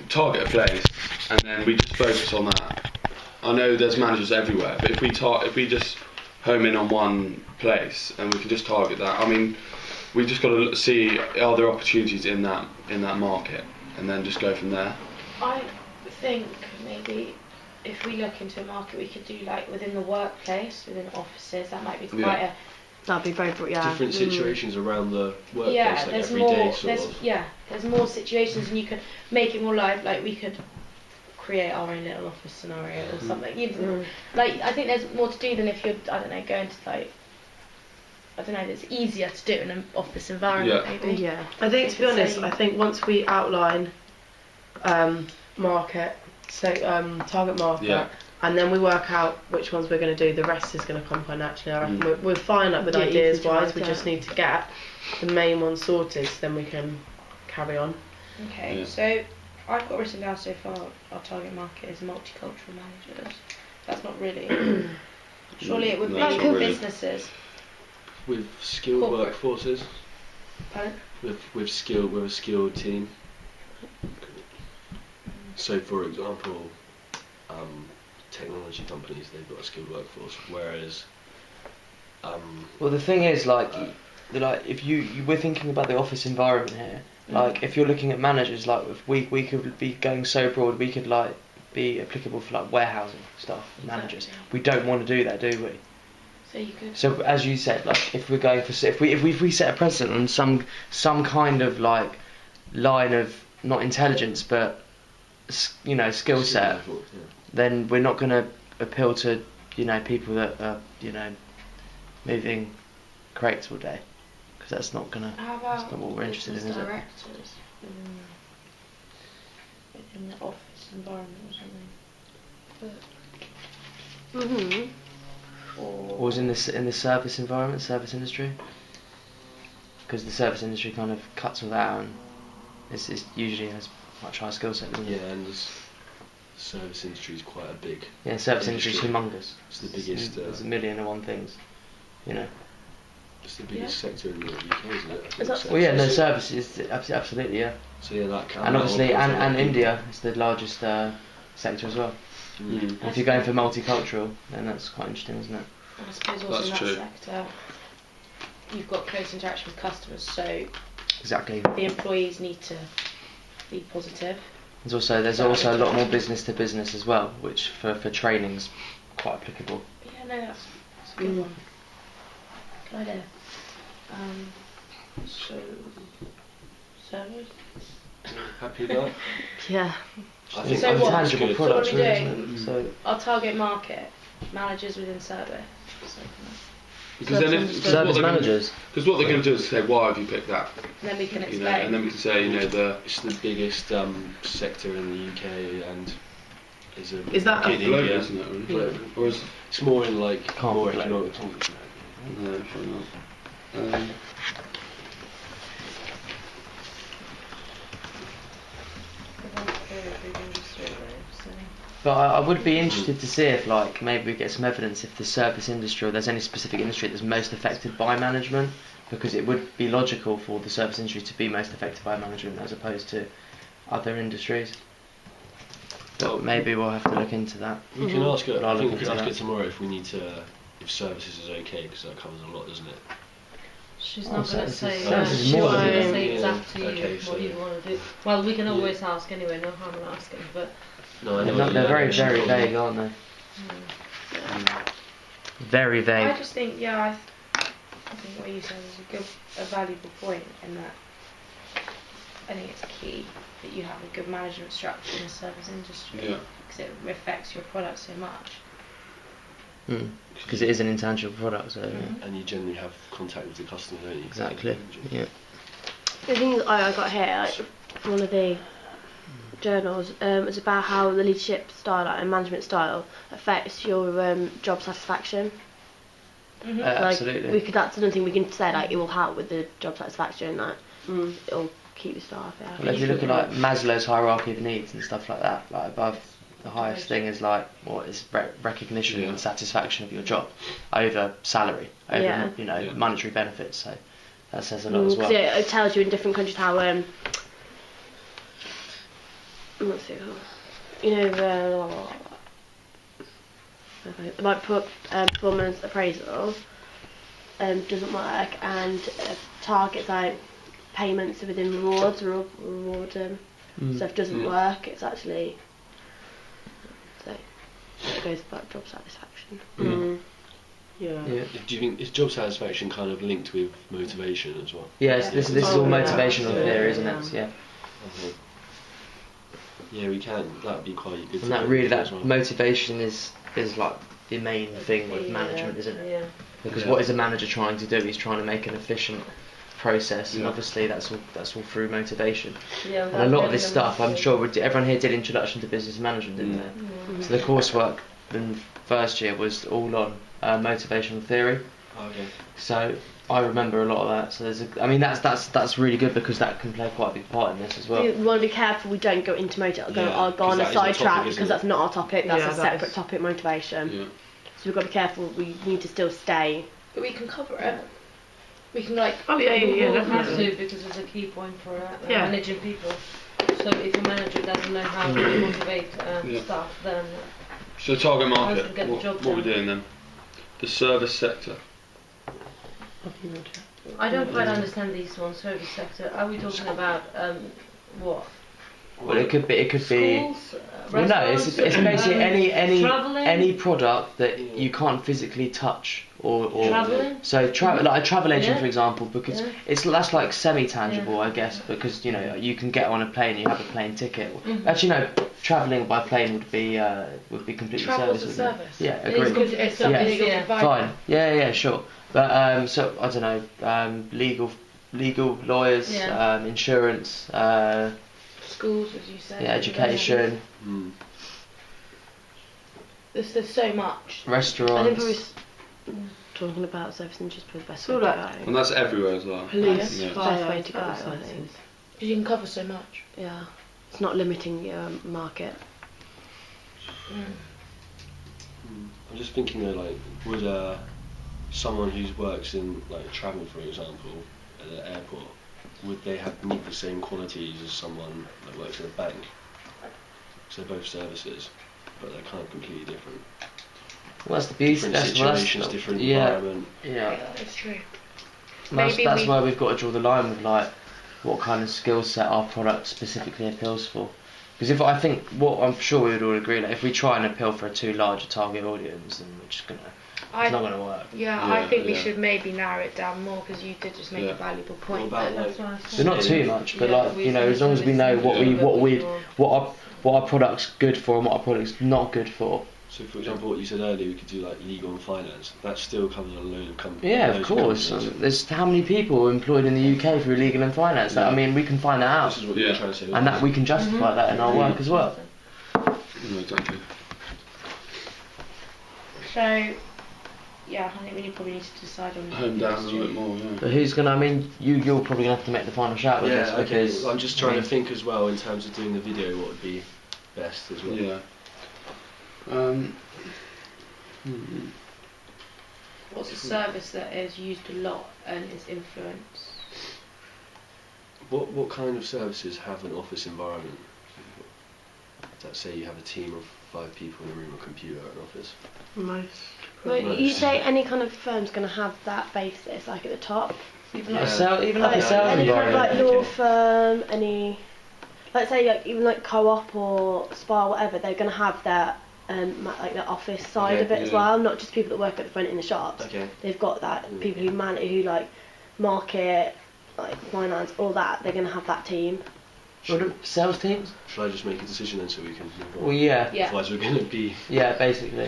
target a place and then we just focus on that. I know there's managers everywhere, but if we just home in on one place and we can just target that, I mean, we just got to see are there opportunities in that market, and then just go from there. I think maybe if we look into a market, we could do like within the workplace, within offices. That might be quite a. That'd be very different situations around the workplace. Yeah, like there's every more. day sort of. There's more situations, and you could make it more live. Like we could create our own little office scenario or something. Like I think there's more to do than if you're, I don't know, going to like, I don't know, it's easier to do in an office environment maybe. Yeah. I think, to be honest, I think once we outline market, so target market, and then we work out which ones we're going to do, the rest is going to come quite naturally. I reckon we're fine like with ideas wise, we just need to get the main ones sorted so then we can carry on. Okay, so I've got written down so far our target market is multicultural managers. That's not really. Surely it would be businesses. With skilled workforces. Pardon? We're a skilled team. So, for example, technology companies, they've got a skilled workforce, whereas. Well, the thing is, like if we're thinking about the office environment here. Like, if you're looking at managers, like if we could be going so broad, we could like be applicable for like warehousing stuff, managers. We don't want to do that, do we? So you could. So as you said, like if we're going for if we set a precedent on some kind of like line of not intelligence but skill set, then we're not going to appeal to people that are moving crates all day, because that's not what we're interested in, is it? Directors within the office environment or something. Or was in the service environment, service industry, because the service industry kind of cuts all that out and it's usually has much higher skill set, doesn't it? Yeah, and the service industry is quite a big. Yeah, service industry is humongous. It's the biggest. There's a million and one things, It's the biggest sector in the UK, isn't it? Well, yeah, no, service is absolutely, yeah. So yeah, that can. And obviously, and India is the largest sector as well. And if you're going for multicultural, then that's quite interesting, isn't it? And I suppose also in that sector, you've got close interaction with customers, so exactly the employees need to be positive. There's also a lot more business to business as well, which for training's quite applicable. Yeah, no, that's a good one. Good idea. So service. Happy with that? Yeah. I think so what? Tangible products, so what are we really, doing? isn't it? So our target market, managers within service. Because then service managers. Because what they're going to do is say, why have you picked that? And then we can explain. And then we can say, it's the biggest sector in the UK and is that in global, India, isn't it? Really? Or is it's more in like more global. economic. No, probably not. But I would be interested to see if, like, maybe we get some evidence if the service industry or there's any specific industry that's most affected by management, because it would be logical for the service industry to be most affected by management as opposed to other industries. But maybe we'll have to look into that. We can ask it. I think we can ask it tomorrow if we need to, if services is okay, because that covers a lot, doesn't it? She's not going to say. She won't say exactly what you so want to do. Well, we can always ask anyway. No harm in asking, but. No, I know They're very, very vague, aren't they? Very vague. I just think, I think what you said is a valuable point in that. I think it's key that you have a good management structure in the service industry, because it affects your product so much. Because it is an intangible product, so. And you generally have contact with the customer, don't you? Exactly. Yeah. The thing I got here, like, one of the journals, is about how the leadership style and management style affects your job satisfaction. Absolutely. That's another thing we can say, like, it will help with the job satisfaction, like it'll keep the staff. Yeah. Well, if you look at like Maslow's hierarchy of needs and stuff like that, like above the highest thing is like what is recognition and satisfaction of your job over salary, over monetary benefits. So that says a lot as well. It tells you in different countries how what's it called? You know the like performance appraisal doesn't work, and targets like payments within reward stuff doesn't work. It's actually so it goes about job satisfaction. Yeah. Do you think is job satisfaction kind of linked with motivation as well? Yes, this is all motivational theory, isn't it? Yeah. Yeah, we can. That would be quite good. And that really, that motivation is like the main thing with management, isn't it? Yeah. Because what is a manager trying to do? He's trying to make an efficient process, and obviously that's all through motivation. Yeah, and a lot of this stuff, I'm sure everyone here did Introduction to Business Management, didn't they? So the coursework in first year was all on motivational theory. Okay. So I remember a lot of that. So that's really good because that can play quite a big part in this as well. We want to be careful we don't go into go on a sidetrack because that's not our topic. That's a separate topic, motivation. Yeah. So we've got to be careful. We need to still stay. But we can cover it. We can like. Oh yeah, We have to because it's a key point for managing people. So if a manager doesn't know how to motivate staff, then. So target market. Get the job What are we done. doing then? The service sector. I don't quite understand these ones. Service sector. Are we talking about what? Well, it could be. Schools, Well, no, it's basically travelling? any product that you can't physically touch or Travelling? So like a travel agent, for example, because Yeah. that's like semi-tangible, I guess, because you know you can get on a plane, you have a plane ticket. Actually, no, travelling by plane would be completely Travel as service. a wouldn't it? service. Yeah, It is agreed. good. It's something that you're providing. Fine. Yeah, sure. But so I don't know, legal lawyers, insurance, Schools, as you said. education, There's so much. restaurants. I think we're talking about service and just the best way to go. And that's everywhere as well. Police, Yeah. best way to go, I think. Because you can cover so much. Yeah, it's not limiting your market. I'm just thinking though, like, would someone who works in like travel, for example, at an airport, would they need the same qualities as someone that works in a bank? So they're both services, but they're kind of completely different. Well, that's the beauty. Different That's situations, different environment. Yeah. That's true. That's why we've got to draw the line with like what kind of skill set our product specifically appeals for. Because I think what I'm sure we would all agree, like if we try and appeal for a too large a target audience, then we're just it's not gonna work. I think we should maybe narrow it down more because you did just make a valuable point. What about, That's what I So not too much, but like we as long as we know what what our product's good for and what our product's not good for. So, for example, what you said earlier, we could do like legal and finance. That still covers a load of companies. Yeah, of course. There's how many people employed in the UK through legal and finance? I mean, we can find that out, This is what you're trying to say. and that we can justify that in our work as well. No, exactly. So, yeah, I think we probably need to decide on Home down a little bit more. Yeah. But who's gonna? I mean, you're probably gonna have to make the final shout with this Yeah, okay. because I'm just trying to think as well in terms of doing the video, what would be best as well. Yeah. What's a service that is used a lot and is influenced? What kind of services have an office environment? Let's say you have a team of 5 people in a room, a computer, an office. Well, you say any kind of firm's going to have that basis, like at the top. even like a sales Any kind of environment. like law firm, any, let's say like even like co-op or spa, whatever, they're going to have their like the office side of it as well, not just people that work at the front in the shops. Okay. They've got that people who like market, like finance, all that. They're going to have that team. Sales teams? Should I just make a decision then so we can move on? Well, yeah. Yeah. Otherwise we're going to be... Yeah, basically.